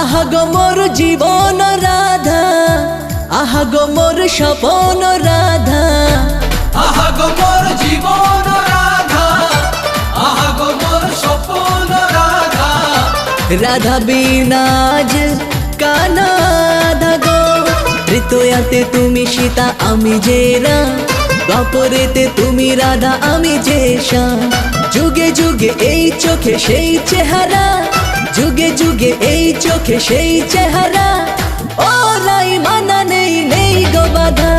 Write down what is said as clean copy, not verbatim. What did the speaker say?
আহা গো মোর জীবন রাধা, আহা গো মোর স্বপন রাধা, আহা গো মোর জীবন রাধা, আহা গো মোর স্বপন রাধা। রাধা বিনাজ কানা আধা গো, তৃতীয়াতে তুমি সীতা আমি যে রাম, দ্বাপরেতে তুমি রাধা আমি যে শ্যাম। যুগে যুগে এই চোখে সেই চেহারা, যুগে যুগে এই চোখে সেই চেহারা, ও লাই মানা নেই নেই গো বাধা।